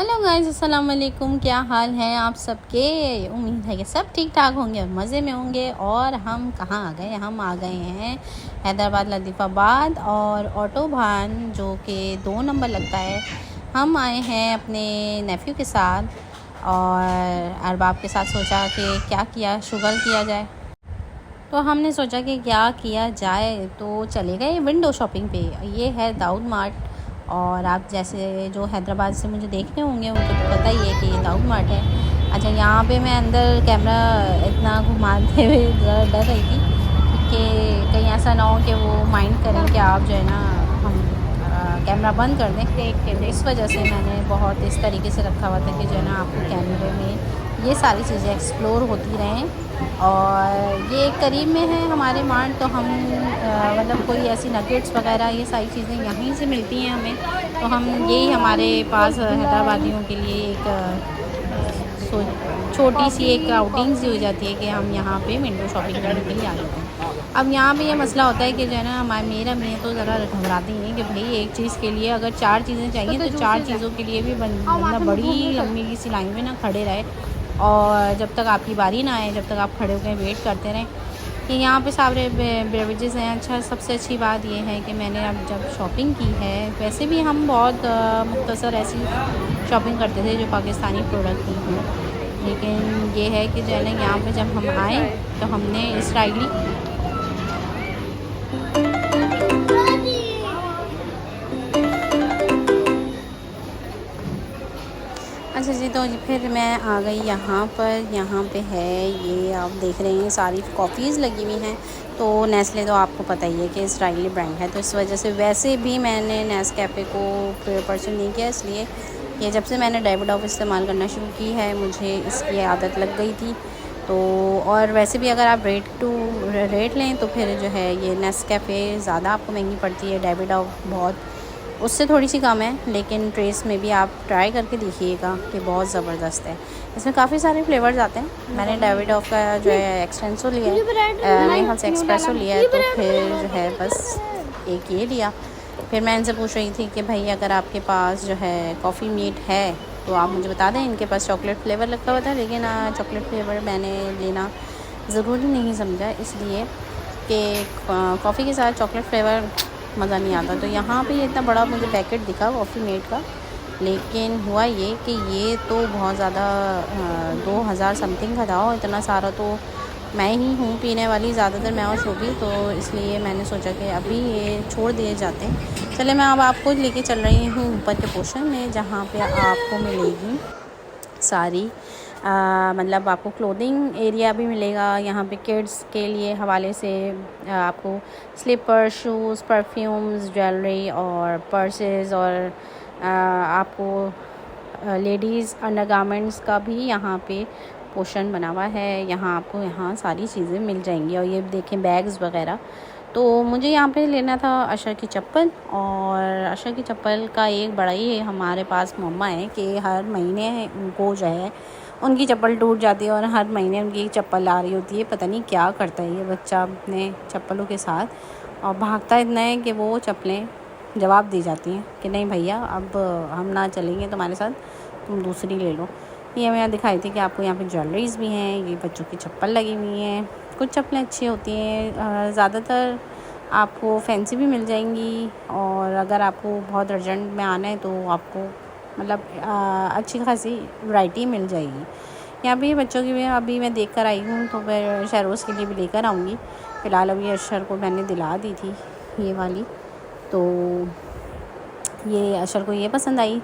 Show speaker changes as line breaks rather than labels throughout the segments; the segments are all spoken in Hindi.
हेलो गाइस, अस्सलाम वालेकुम। क्या हाल है आप सबके? उम्मीद है कि सब ठीक ठाक होंगे और मज़े में होंगे। और हम कहाँ आ गए? हम आ गए हैं हैदराबाद लतीफ़ाबाद और ऑटोबान जो कि 2 नंबर लगता है। हम आए हैं अपने नेफ्यू के साथ और अरबाब के साथ। सोचा कि क्या किया शुगल किया जाए, तो हमने सोचा कि क्या किया जाए, तो चले गए विंडो शॉपिंग पे। ये है दाऊद मार्ट। और आप जैसे जो हैदराबाद से मुझे देखने होंगे उनको तो पता ही है कि ये दाऊद मार्ट है। अच्छा, यहाँ पे मैं अंदर कैमरा इतना घुमाते हुए डर रही थी कि कहीं ऐसा ना हो कि वो माइंड करें कि आप जो है ना हम कैमरा बंद कर दें। तो इस वजह से मैंने बहुत इस तरीके से रखा हुआ था कि जो है ना आपको कैमरे में ये सारी चीज़ें एक्सप्लोर होती रहें। और ये करीब में है हमारे मार्ट, तो हम मतलब कोई ऐसी नगेट्स वगैरह ये सारी चीज़ें यहीं से मिलती हैं हमें। तो हम यही हमारे पास हैदराबादियों के लिए एक छोटी सी एक आउटिंग्स हो जाती है कि हम यहाँ पे विंडो शॉपिंग करने के लिए आ जाते हैं। अब यहाँ पे ये मसला होता है कि जो है ना मेरा मियाँ तो ज़रा घबराते हैं कि भाई एक चीज़ के लिए अगर 4 चीज़ें चाहिए तो 4 चीज़ों के लिए भी बंदा बड़ी लंबी की लाइन में ना खड़े रहे और जब तक आपकी बारी ना आए, जब तक आप खड़े होकर वेट करते रहें। कि यहाँ पे सारे बेवरेजेस हैं। अच्छा, सबसे अच्छी बात ये है कि मैंने अब जब शॉपिंग की है, वैसे भी हम बहुत मुख्तसर ऐसी शॉपिंग करते थे जो पाकिस्तानी प्रोडक्ट की हैं, लेकिन ये है कि जो है ना यहाँ पे जब हम आए तो हमने इस राइड ली। अच्छा जी, तो फिर मैं आ गई यहाँ पर। यहाँ पे है, ये आप देख रहे हैं सारी कॉफ़ीज़ लगी हुई हैं। तो नेस्ले तो आपको पता ही है कि इसराइली ब्रांड है, तो इस वजह से वैसे भी मैंने नेस्कैफ़े को परचेज़ नहीं किया, इसलिए कि जब से मैंने डेविड इस्तेमाल करना शुरू की है मुझे इसकी आदत लग गई थी। तो और वैसे भी अगर आप रेट लें तो फिर जो है ये नेस्कैफ़े ज़्यादा आपको महंगी पड़ती है। डेविड बहुत उससे थोड़ी सी कम है, लेकिन ट्रेस में भी आप ट्राई करके देखिएगा कि बहुत ज़बरदस्त है। इसमें काफ़ी सारे फ्लेवर्स आते हैं। मैंने डेविड का जो है एक्सटेंसो लिया है, मेरे ख्याल से एक्सप्रेसो लिया है, तो फिर जो है बस एक ये लिया। फिर मैं इनसे पूछ रही थी कि भाई अगर आपके पास जो है कॉफ़ी मीट है तो आप मुझे बता दें। इनके पास चॉकलेट फ्लेवर रखा हुआ था, लेकिन चॉकलेट फ्लेवर मैंने लेना ज़रूरी नहीं समझा, इसलिए कि कॉफ़ी के साथ चॉकलेट फ्लेवर मज़ा नहीं आता। तो यहाँ पे ये इतना बड़ा मुझे पैकेट दिखा कॉफ़ी मेट का, लेकिन हुआ ये कि ये तो बहुत ज़्यादा 2000 समथिंग का था। और इतना सारा तो मैं ही हूँ पीने वाली, ज़्यादातर मैं और शोभी, तो इसलिए मैंने सोचा कि अभी ये छोड़ दिए जाते हैं। चले, मैं अब आपको लेके चल रही हूँ ऊपर के पोर्शन में, जहाँ पे आपको मिलेगी सारी मतलब आपको क्लोथिंग एरिया भी मिलेगा। यहाँ पे किड्स के लिए हवाले से आपको स्लीपर, शूज़, परफ्यूम्स, ज्वेलरी और पर्सेस, और आपको लेडीज़ अंडरगारमेंट्स का भी यहाँ पे पोर्शन बना हुआ है। यहाँ आपको यहाँ सारी चीज़ें मिल जाएंगी। और ये देखें बैग्स वगैरह। तो मुझे यहाँ पे लेना था अशर की चप्पल, और अशर की चप्पल का एक बड़ा ही हमारे पास मम्मा है कि हर महीने उनको जो है उनकी चप्पल टूट जाती है और हर महीने उनकी चप्पल आ रही होती है। पता नहीं क्या करता है ये बच्चा अपने चप्पलों के साथ, और भागता इतना है कि वो चप्पलें जवाब दी जाती हैं कि नहीं भैया, अब हम ना चलेंगे तुम्हारे साथ, तुम दूसरी ले लो। ये मैं दिखाई थी कि आपको यहाँ पे ज्वेलरीज भी हैं, ये बच्चों की चप्पल लगी हुई हैं। कुछ चप्पलें अच्छी होती हैं, ज़्यादातर आपको फैंसी भी मिल जाएंगी। और अगर आपको बहुत अर्जेंट में आना है तो आपको मतलब अच्छी खासी वैरायटी मिल जाएगी। यहाँ पे बच्चों की भी अभी मैं देख कर आई हूँ, तो मैं शहरोज़ के लिए भी लेकर आऊँगी। फ़िलहाल अभी अशर को मैंने दिला दी थी ये वाली, तो ये अशर को ये पसंद आई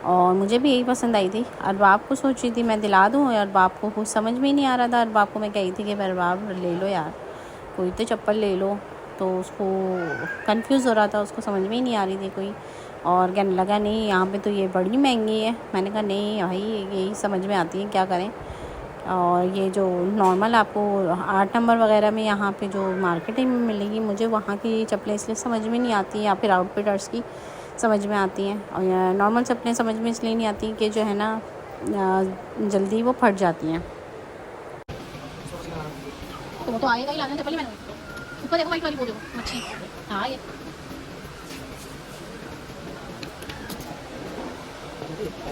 और मुझे भी यही पसंद आई थी। अरबाब को सोच रही थी मैं दिला दूँ, और अरबाब को कुछ समझ में ही नहीं आ रहा था। अरबाब को मैं कही थी कि अरबाब ले लो यार, कोई तो चप्पल ले लो, तो उसको कंफ्यूज हो रहा था, उसको समझ में ही नहीं आ रही थी कोई। और कहने लगा नहीं यहाँ पे तो ये बड़ी महंगी है। मैंने कहा नहीं भाई, यही समझ में आती है, क्या करें। और ये जो नॉर्मल आपको 8 नंबर वगैरह में यहाँ पे जो मार्केटिंग में मिलेगी, मुझे वहाँ की चप्पलें इसलिए समझ में नहीं आती हैं, या फिर आउटफिटर्स की समझ में आती हैं। और नॉर्मल चप्पलें समझ में इसलिए नहीं आती कि जो है ना जल्दी वो फट जाती हैं। तो वो तो आएगा ही लाने से पहले। मैंने ऊपर देखो वाइट वाली, वो देखो मच्छी। हाँ ये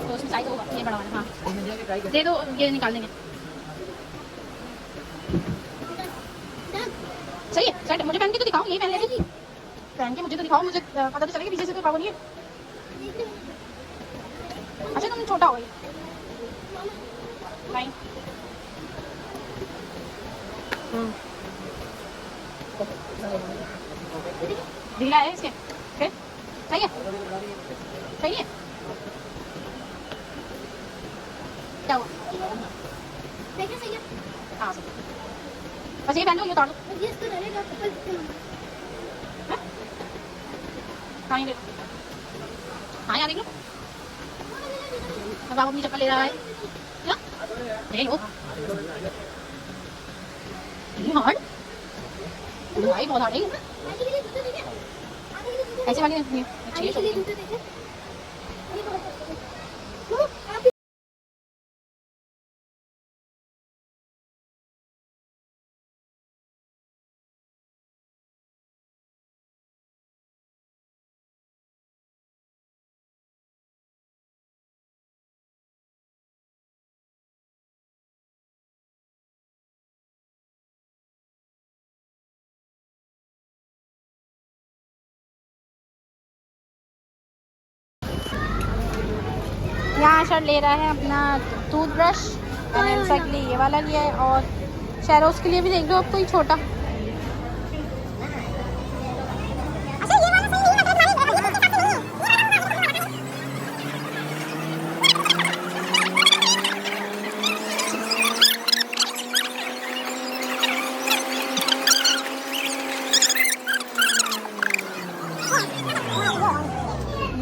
तो उसमें साइज होगा ये बड़ा वाला। हाँ दे दो, ये निकाल देंगे। सही है सेट। मुझे पहन के तो दिखाओ, यही पहन लेगी। पहन के मुझे तो दिखाओ, मुझे पता तो चलेगा पीछे से तो पागल नहीं है। अच्छा तुम छोटा हो गई नहीं। ढीला है इसके फिर सही है, सही है। क्या हुआ? सही है। हाँ बस ये पहन लो, ये उतार दो। हाँ ये देख लो, हाँ यहाँ देख लो। अब आप अपनी चप्पल ले रहा है क्या? ले लो। हार्ड भाई, बहुत हार्ड है ऐसे वाले अच्छी है। यहाँ शर्ट ले रहा है अपना टूथब्रश, एलेक्सा के लिए ये वाला लिया है, और शेरोज के लिए भी देख लो अब कोई छोटा।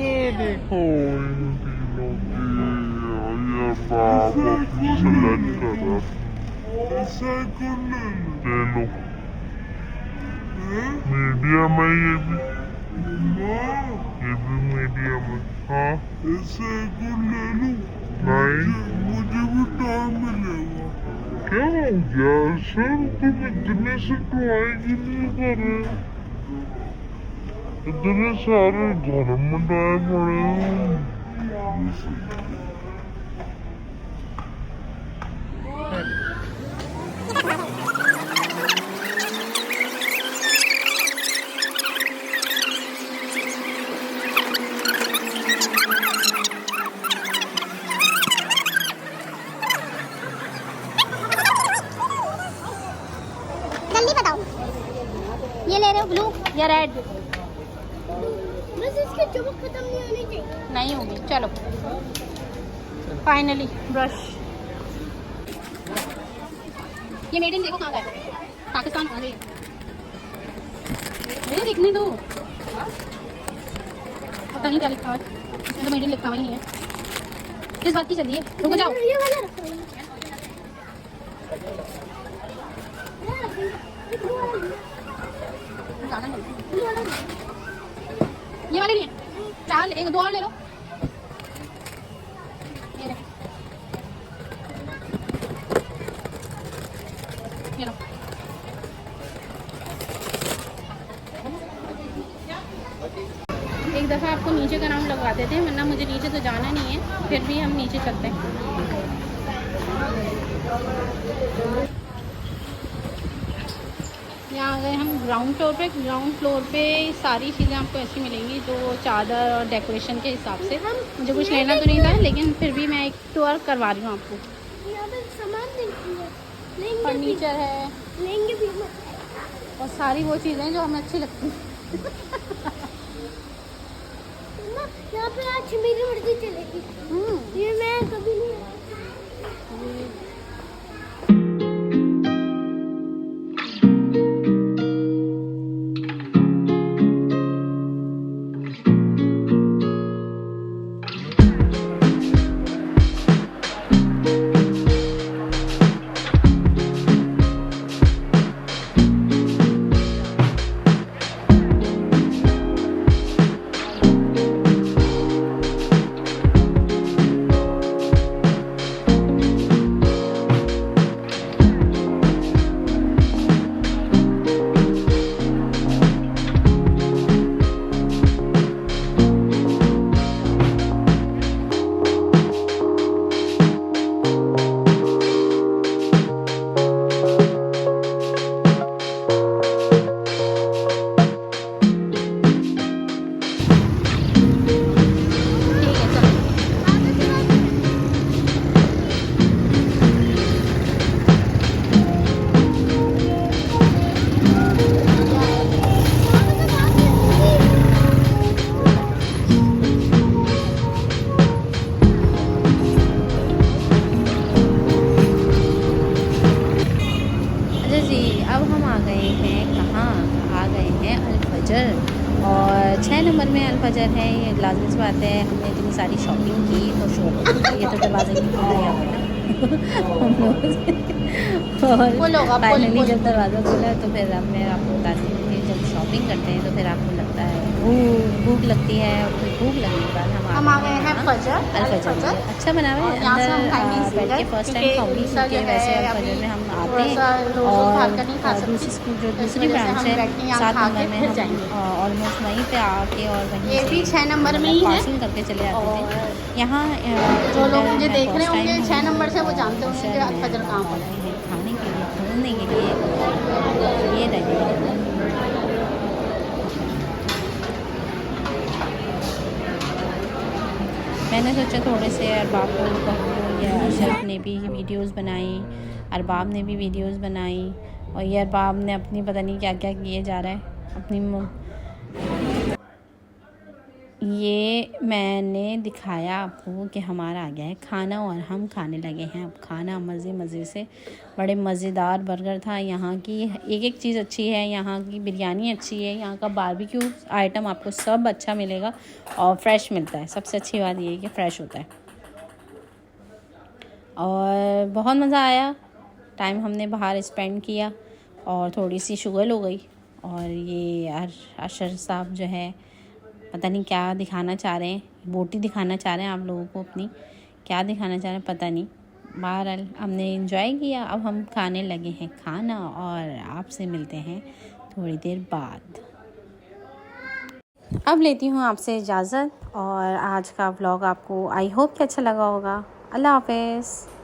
ये देखो सेलेक्ट करा, ऐसा कौन ले लो। मीडियम है ये भी मीडियम है। हाँ ऐसा कौन ले लूं? नहीं मुझे भी टाइम मिलेगा। क्या हो गया सर, तुम इतने से ड्राइंग नहीं कर रहे? इतने सारे घर में डाए पड़े हैं।
जल्दी बताओ, ये ले रहे हो ब्लू या रेड? बस इसकी चमक खत्म नहीं होनी चाहिए। नहीं होगी। चलो फाइनली ब्रश। ये मेड इन देखो कहाँ का है, पाकिस्तान आ गई। अरे देखने दो, पता नहीं क्या लिखा है इसमें, तो मेड इन लिखा हुआ ही नहीं है। किस बात की चलिए, रुको जाओ। ये वाला रखो, ये वाले नहीं है। चार एक दो और ले लो। ये लो। एक दफ़ा आपको नीचे का राउंड लगवा देते हैं, वरना मुझे नीचे तो जाना नहीं है, फिर भी हम नीचे चलते हैं। यहाँ आ गए हम ग्राउंड फ्लोर पे। ग्राउंड फ्लोर पे सारी चीज़ें आपको ऐसी मिलेंगी जो चादर और डेकोरेशन के हिसाब से। मुझे कुछ लेना तो नहीं था, लेकिन फिर भी मैं एक टूर करवा रही हूँ आपको। यहाँ पे सामान फर्नीचर है, लेंगे भी और सारी वो चीज़ें जो हमें अच्छी लगती हैं। यहाँ पे आज मेरी मर्जी चलेगी। ये मैं कभी नहीं बगल में अल-फजर है, ये लाज़मी सी बात है। हमने इतनी सारी शॉपिंग की तो ये तो दरवाज़े की खुला ही है ना हम लोगों से। और फाइनली जब दरवाज़ा खुला तो फिर अब मैं आपको बताती हूँ कि जब शॉपिंग करते हैं तो फिर आपको लगता है भूख लगती है। और फिर भूख लगने के बाद हम आ गए हैं अल-फजर में। अच्छा बना हुआ है, अंदर बैठ के फर्स्ट टाइम खाऊंगी क्योंकि वैसे अल-फजर में हम आते हैं और दूसरी ब्रांच है 7 नंबर में, हम ऑलमोस्ट वहीं पे आके और वहीं से
6 नंबर में ही है।
पार्सल करके चले जाते थे। यहाँ
जो लोग मुझे देख रहे होंगे 6 नंबर से, वो जानते होंगे कि अल-फजर कहाँ पर है।
खाने के लिए, घूमने के लिए ये रहे। मैंने सोचा थोड़े से अरबाब को कहूँ, या अशरफ ने भी वीडियोस बनाई, अरबाब ने भी वीडियोस बनाई, और ये अरबाब ने अपनी पता नहीं क्या क्या किए जा रहा है अपनी। ये मैंने दिखाया आपको कि हमारा आ गया है खाना और हम खाने लगे हैं अब खाना मज़े से। बड़े मज़ेदार बर्गर था। यहाँ की एक एक चीज़ अच्छी है, यहाँ की बिरयानी अच्छी है, यहाँ का बारबेक्यू आइटम आपको सब अच्छा मिलेगा और फ्रेश मिलता है। सबसे अच्छी बात ये है कि फ़्रेश होता है और बहुत मज़ा आया। टाइम हमने बाहर स्पेंड किया और थोड़ी सी शुगर हो गई। और ये अशर साहब जो है पता नहीं क्या दिखाना चाह रहे हैं, बोटी दिखाना चाह रहे हैं आप लोगों को अपनी, क्या दिखाना चाह रहे हैं पता नहीं। बहरहाल हमने एंजॉय किया। अब हम खाने लगे हैं खाना और आपसे मिलते हैं थोड़ी देर बाद। अब लेती हूँ आपसे इजाज़त और आज का व्लॉग आपको आई होप कि अच्छा लगा होगा। अल्लाह हाफ़िज़।